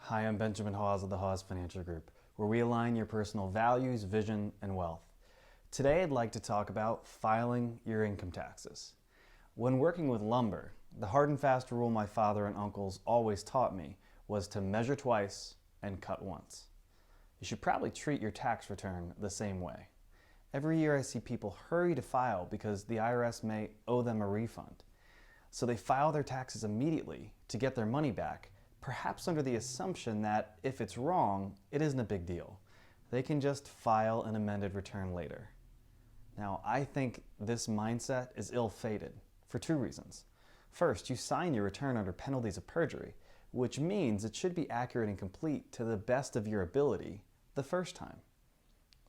Hi, I'm Benjamin Hawes of the Hawes Financial Group, where we align your personal values, vision, and wealth. Today, I'd like to talk about filing your income taxes. When working with lumber, the hard and fast rule my father and uncles always taught me was to measure twice and cut once. You should probably treat your tax return the same way. Every year I see people hurry to file because the IRS may owe them a refund. So they file their taxes immediately to get their money back, perhaps under the assumption that if it's wrong, it isn't a big deal. They can just file an amended return later. Now, I think this mindset is ill-fated for two reasons. First, you sign your return under penalties of perjury, which means it should be accurate and complete to the best of your ability the first time.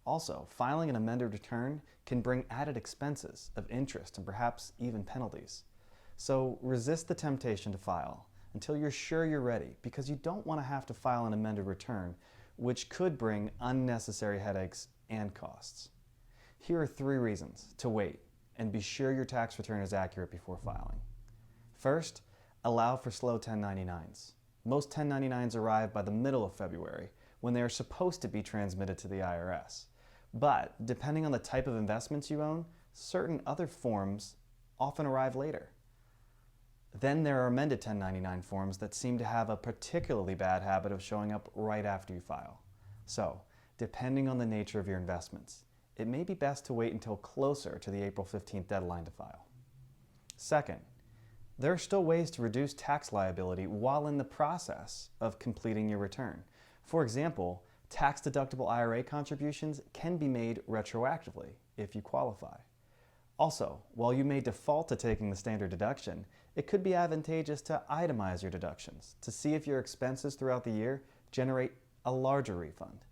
Also, filing an amended return can bring added expenses of interest and perhaps even penalties. So resist the temptation to file until you're sure you're ready, because you don't want to have to file an amended return, which could bring unnecessary headaches and costs. Here are 3 reasons to wait and be sure your tax return is accurate before filing. First, allow for slow 1099s. Most 1099s arrive by the middle of February, when they are supposed to be transmitted to the IRS. But depending on the type of investments you own, certain other forms often arrive later. Then there are amended 1099 forms that seem to have a particularly bad habit of showing up right after you file. So, depending on the nature of your investments, it may be best to wait until closer to the April 15th deadline to file. Second, there are still ways to reduce tax liability while in the process of completing your return. For example, tax-deductible IRA contributions can be made retroactively if you qualify. Also, while you may default to taking the standard deduction, it could be advantageous to itemize your deductions to see if your expenses throughout the year generate a larger refund.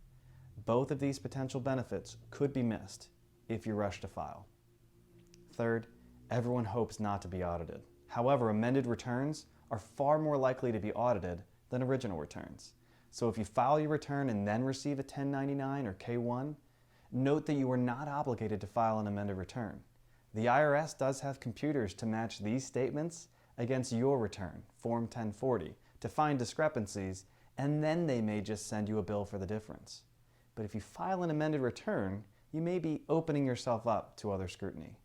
Both of these potential benefits could be missed if you rush to file. Third, everyone hopes not to be audited. However, amended returns are far more likely to be audited than original returns. So if you file your return and then receive a 1099 or K-1, note that you are not obligated to file an amended return. The IRS does have computers to match these statements against your return, Form 1040, to find discrepancies, and then they may just send you a bill for the difference. But if you file an amended return, you may be opening yourself up to other scrutiny.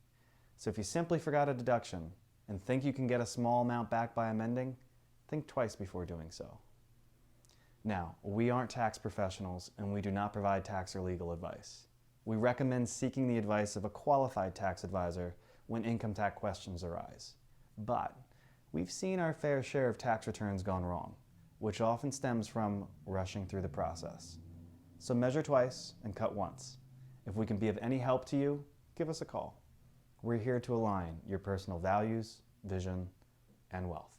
So if you simply forgot a deduction and think you can get a small amount back by amending, think twice before doing so. Now, we aren't tax professionals and we do not provide tax or legal advice. We recommend seeking the advice of a qualified tax advisor when income tax questions arise. But we've seen our fair share of tax returns gone wrong, which often stems from rushing through the process. So measure twice and cut once. If we can be of any help to you, give us a call. We're here to align your personal values, vision, and wealth.